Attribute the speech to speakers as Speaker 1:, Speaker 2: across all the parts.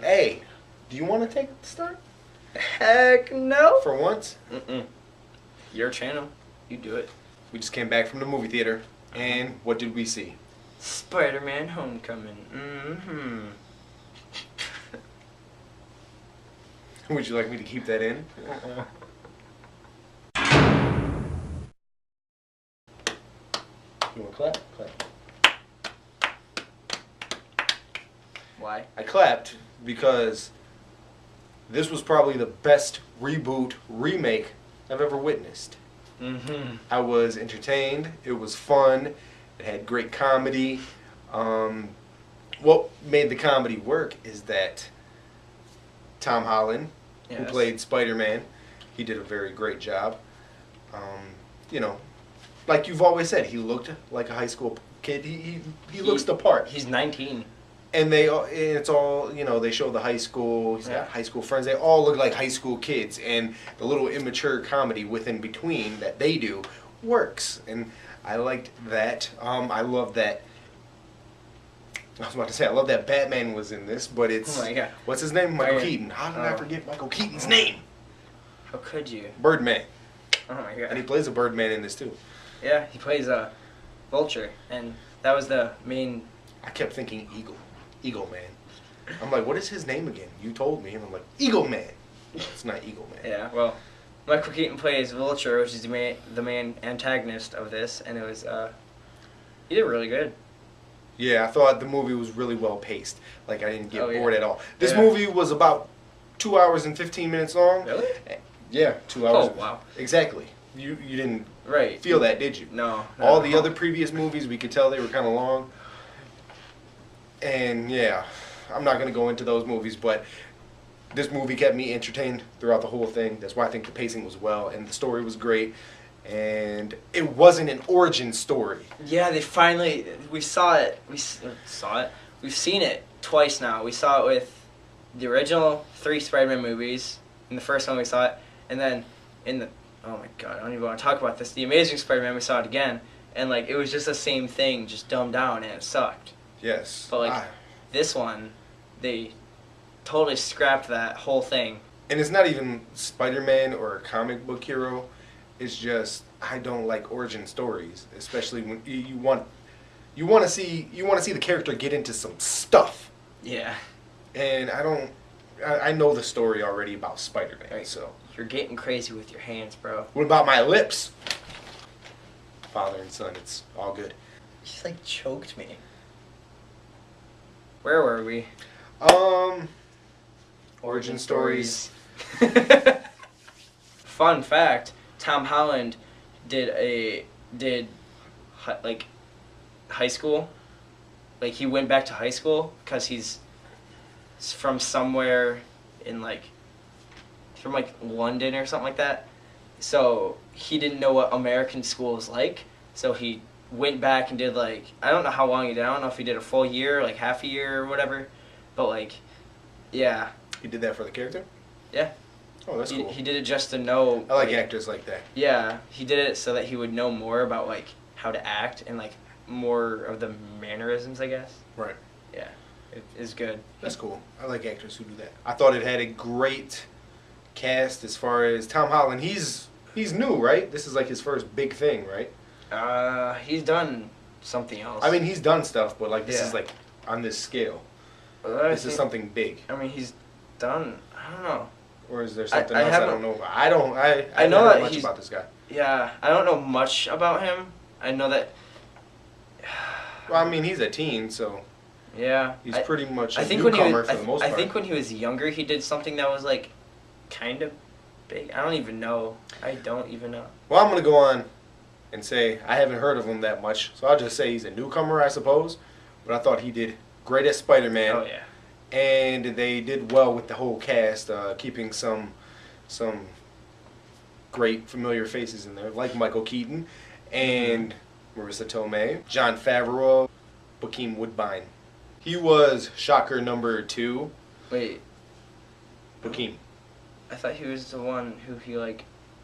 Speaker 1: Hey, do you want to take the start?
Speaker 2: Heck no.
Speaker 1: For once?
Speaker 2: Your channel. You do it.
Speaker 1: We just came back from the movie theater, and what did we see?
Speaker 2: Spider-Man Homecoming.
Speaker 1: Would you like me to keep that in? You want to clap? Clap.
Speaker 2: Why?
Speaker 1: I clapped because this was probably the best reboot, remake I've ever witnessed. I was entertained. It was fun. It had great comedy. What made the comedy work is that Tom Holland, who
Speaker 2: Yes.
Speaker 1: played Spider-Man, he did a very great job. You know, like you've always said, he looked like a high school kid. He looks the part.
Speaker 2: He's 19.
Speaker 1: And it's all, you know, they show the high school, he's got high school friends, they all look like high school kids, and the little immature comedy within between that they do works, and I liked that. I love that, I was about to say, I love that Batman was in this, but it's,
Speaker 2: Oh my God.
Speaker 1: what's his name? Michael
Speaker 2: Right.
Speaker 1: Keaton. How did I forget Michael Keaton's name?
Speaker 2: How could you?
Speaker 1: Birdman.
Speaker 2: Oh my God.
Speaker 1: And he plays a Birdman in this too.
Speaker 2: Yeah, he plays a vulture, and that was the main.
Speaker 1: I kept thinking Eagle Man. I'm like, what is his name again? You told me, and I'm like, Eagle Man. It's not Eagle Man.
Speaker 2: Yeah, well, Michael Keaton plays Vulture, which is the main antagonist of this, and it was he did really good.
Speaker 1: Yeah, I thought the movie was really well paced. Like, I didn't get
Speaker 2: Oh, yeah.
Speaker 1: bored at all. This
Speaker 2: Yeah.
Speaker 1: movie was about 2 hours and 15 minutes long.
Speaker 2: Really?
Speaker 1: Yeah, 2 hours.
Speaker 2: Oh wow.
Speaker 1: Exactly. You didn't
Speaker 2: Right.
Speaker 1: feel that, did you?
Speaker 2: No.
Speaker 1: All the other previous movies, we could tell they were kind of long. And yeah, I'm not going to go into those movies, but this movie kept me entertained throughout the whole thing. That's why I think the pacing was well, and the story was great. And it wasn't an origin story.
Speaker 2: Yeah, we saw it. Saw it. We've seen it twice now. We saw it with the original 3 Spider-Man movies. In the first one we saw it, and then in the, oh my God, I don't even want to talk about this. The Amazing Spider-Man, we saw it again, and like it was just the same thing, just dumbed down, and it sucked.
Speaker 1: Yes.
Speaker 2: But like this one, they totally scrapped that whole thing.
Speaker 1: And it's not even Spider-Man or a comic book hero. It's just, I don't like origin stories, especially when you want to see the character get into some stuff.
Speaker 2: Yeah.
Speaker 1: And I know the story already about Spider-Man.
Speaker 2: Right.
Speaker 1: So
Speaker 2: You're getting crazy with your hands, bro.
Speaker 1: what about my lips? Father and son, it's all good.
Speaker 2: You just like choked me. Where were we?
Speaker 1: Origin stories.
Speaker 2: Fun fact: Tom Holland did high school. Like he went back to high school because he's from somewhere in from London or something like that. So he didn't know what American school was like. So he went back and did I don't know how long he did. I don't know if he did a full year, half a year or whatever. But yeah.
Speaker 1: He did that for the character?
Speaker 2: Yeah.
Speaker 1: Oh, that's cool.
Speaker 2: He did it just to know.
Speaker 1: I like actors like that.
Speaker 2: Yeah, he did it so that he would know more about how to act and more of the mannerisms, I guess.
Speaker 1: Right.
Speaker 2: Yeah, it is good.
Speaker 1: That's cool. I like actors who do that. I thought it had a great cast as far as Tom Holland. He's new, right? This is his first big thing, right?
Speaker 2: He's done something else.
Speaker 1: I mean, he's done stuff, but this
Speaker 2: Yeah.
Speaker 1: is on this scale.
Speaker 2: I
Speaker 1: This is
Speaker 2: think-
Speaker 1: something big.
Speaker 2: I mean, he's done. I don't know.
Speaker 1: Or is there something
Speaker 2: I
Speaker 1: else I don't know? I know
Speaker 2: know that
Speaker 1: much
Speaker 2: he's-
Speaker 1: about this guy.
Speaker 2: Yeah, I don't know much about him. I know that.
Speaker 1: Well, I mean, he's a teen, so
Speaker 2: Yeah.
Speaker 1: he's pretty much a
Speaker 2: I think when
Speaker 1: newcomer
Speaker 2: he was,
Speaker 1: for the most part.
Speaker 2: I think when he was younger, he did something that was kind of big. I don't even know. I don't even know.
Speaker 1: Well, I'm going to go on and say I haven't heard of him that much, so I'll just say he's a newcomer, I suppose. But I thought he did great as Spider-Man.
Speaker 2: Oh yeah.
Speaker 1: And they did well with the whole cast, keeping some great familiar faces in there, like Michael Keaton and Marissa Tomei, Jon Favreau, Bokeem Woodbine. He was shocker number 2.
Speaker 2: Wait.
Speaker 1: Bokeem.
Speaker 2: I thought he was the one who he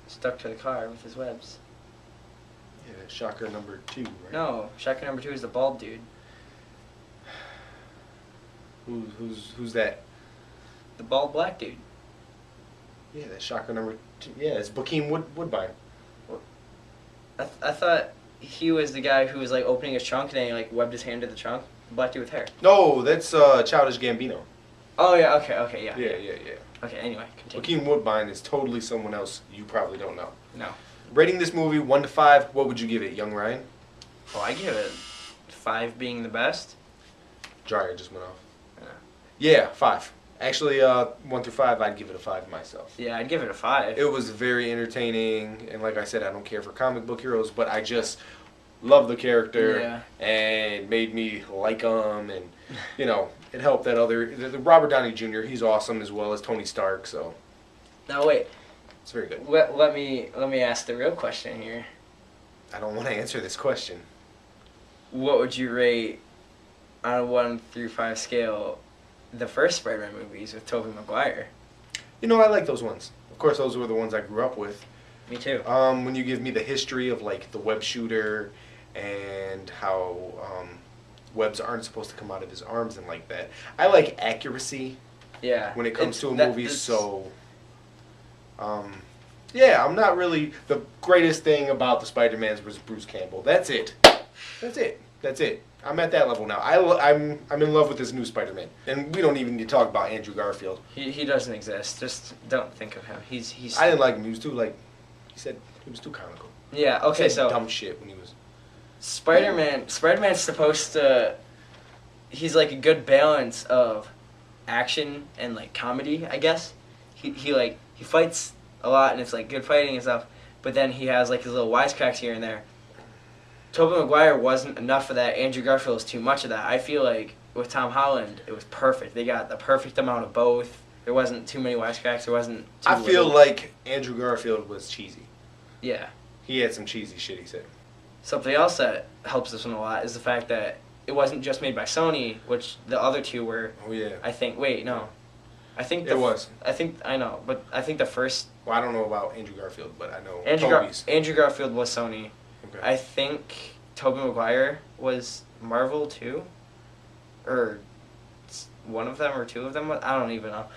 Speaker 2: stuck to the car with his webs.
Speaker 1: Yeah, shocker number 2, right?
Speaker 2: No, shocker number 2 is the bald dude.
Speaker 1: Who's that?
Speaker 2: The bald black dude.
Speaker 1: Yeah, that's shocker number 2. Yeah, it's Bokeem Woodbine.
Speaker 2: I thought he was the guy who was like opening his trunk and then he like webbed his hand to the trunk. The black dude with hair.
Speaker 1: No, that's Childish Gambino.
Speaker 2: Oh yeah, okay, yeah.
Speaker 1: Yeah.
Speaker 2: Okay, anyway, continue.
Speaker 1: Bokeem Woodbine is totally someone else you probably don't know.
Speaker 2: No.
Speaker 1: Rating this movie 1 to 5, what would you give it, young Ryan?
Speaker 2: Oh, I give it 5 being the best.
Speaker 1: Dryer just went off. Yeah, 5. Actually, 1 through 5, I'd give it a 5 myself.
Speaker 2: Yeah, I'd give it a 5.
Speaker 1: It was very entertaining, and like I said, I don't care for comic book heroes, but I just love the character, and made me like him, and you know, it helped that the Robert Downey Jr. He's awesome as well as Tony Stark, so.
Speaker 2: Now wait.
Speaker 1: It's very good.
Speaker 2: Let me ask the real question here.
Speaker 1: I don't want to answer this question.
Speaker 2: What would you rate on a 1 through 5 scale the first Spider-Man movies with Tobey Maguire?
Speaker 1: You know, I like those ones. Of course, those were the ones I grew up with.
Speaker 2: Me too.
Speaker 1: When you give me the history of like the web shooter and how webs aren't supposed to come out of his arms and like that, I like accuracy.
Speaker 2: Yeah.
Speaker 1: When it comes to a movie, so. Yeah, I'm not really the greatest thing about the Spider-Mans was Bruce Campbell. That's it. I'm at that level now. I'm in love with this new Spider-Man, and we don't even need to talk about Andrew Garfield.
Speaker 2: He doesn't exist. Just don't think of him. He's.
Speaker 1: I didn't like him. He was too he said he was too comical.
Speaker 2: Yeah. Okay.
Speaker 1: He said
Speaker 2: So
Speaker 1: dumb shit when he was.
Speaker 2: Spider-Man. Spider-Man's supposed to. He's like a good balance of action and like comedy, I guess. He fights a lot and it's like good fighting and stuff, but then he has like his little wisecracks here and there. Tobey Maguire wasn't enough of that. Andrew Garfield was too much of that. I feel like with Tom Holland, it was perfect. They got the perfect amount of both. There wasn't too many wisecracks. There wasn't too
Speaker 1: I feel like Andrew Garfield was cheesy.
Speaker 2: Yeah.
Speaker 1: He had some cheesy shit he said.
Speaker 2: Something else that helps this one a lot is the fact that it wasn't just made by Sony, which the other two were.
Speaker 1: Oh yeah.
Speaker 2: I think. Wait, no. I think
Speaker 1: it was.
Speaker 2: I know, but I think the first.
Speaker 1: Well, I don't know about Andrew Garfield, but I know
Speaker 2: Andrew Garfield was Sony.
Speaker 1: Okay.
Speaker 2: I think Tobey Maguire was Marvel too, or one of them or two of them. I don't even know,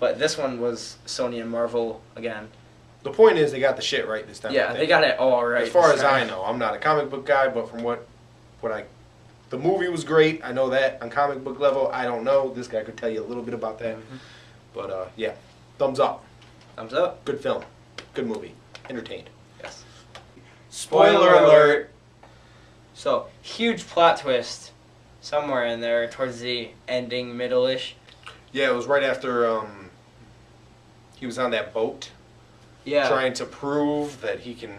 Speaker 2: but this one was Sony and Marvel again.
Speaker 1: The point is, they got the shit right this time.
Speaker 2: Yeah, they got it all right.
Speaker 1: As far as I know, I'm not a comic book guy, but from the movie was great. I know that on comic book level. I don't know. This guy could tell you a little bit about that. Mm-hmm. But yeah, thumbs up.
Speaker 2: Thumbs up.
Speaker 1: Good film. Good movie. Entertained.
Speaker 2: Yes.
Speaker 1: Spoiler alert.
Speaker 2: So, huge plot twist somewhere in there towards the ending, middle-ish.
Speaker 1: Yeah, it was right after he was on that boat.
Speaker 2: Yeah.
Speaker 1: Trying to prove that he can,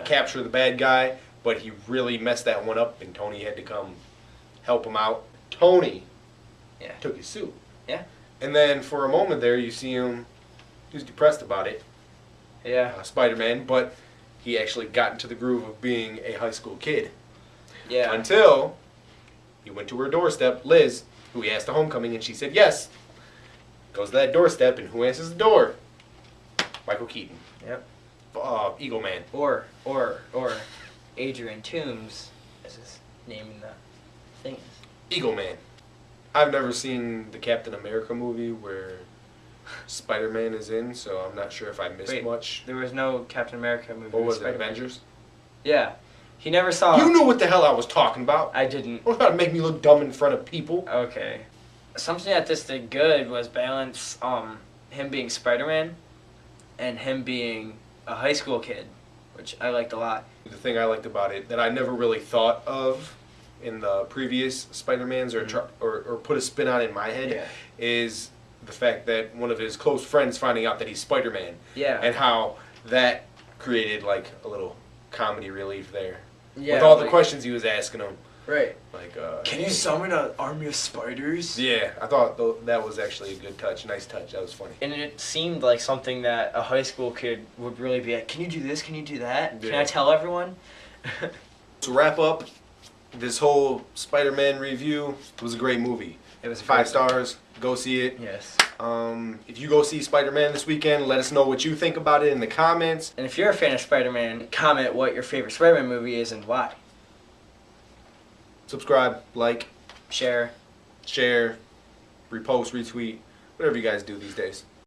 Speaker 1: capture the bad guy. But he really messed that one up, and Tony had to come help him out. Tony took his suit.
Speaker 2: Yeah.
Speaker 1: And then for a moment there, you see him, he was depressed about it.
Speaker 2: Yeah.
Speaker 1: Spider-Man, but he actually got into the groove of being a high school kid.
Speaker 2: Yeah.
Speaker 1: Until he went to her doorstep, Liz, who he asked to homecoming, and she said yes. Goes to that doorstep, and who answers the door? Michael Keaton.
Speaker 2: Yep.
Speaker 1: Eagle Man.
Speaker 2: Or Adrian Toomes, as his name in the thing is.
Speaker 1: Eagle Man. I've never seen the Captain America movie where Spider-Man is in, so I'm not sure if I missed much.
Speaker 2: There was no Captain America movie.
Speaker 1: What was it, Avengers?
Speaker 2: Yeah. He never saw.
Speaker 1: You knew what the hell I was talking about.
Speaker 2: I didn't.
Speaker 1: Don't try to make me look dumb in front of people.
Speaker 2: Okay. Something that this did good was balance him being Spider-Man and him being a high school kid, which I liked a lot.
Speaker 1: The thing I liked about it that I never really thought of in the previous Spider-Mans or put a spin on in my head is the fact that one of his close friends finding out that he's Spider-Man.
Speaker 2: Yeah.
Speaker 1: And how that created like a little comedy relief there.
Speaker 2: Yeah.
Speaker 1: With all the questions he was asking him.
Speaker 2: Right.
Speaker 1: Like,
Speaker 2: can you summon an army of spiders?
Speaker 1: Yeah, I thought that was actually a good touch. Nice touch. That was funny.
Speaker 2: And it seemed like something that a high school kid would really be like, can you do this? Can you do that?
Speaker 1: Yeah.
Speaker 2: Can I tell everyone?
Speaker 1: To wrap up this whole Spider-Man review, it was a great movie.
Speaker 2: It was
Speaker 1: 5 stars. Go see it.
Speaker 2: Yes.
Speaker 1: If you go see Spider-Man this weekend, let us know what you think about it in the comments.
Speaker 2: And if you're a fan of Spider-Man, comment what your favorite Spider-Man movie is and why.
Speaker 1: Subscribe, like,
Speaker 2: share,
Speaker 1: repost, retweet, whatever you guys do these days.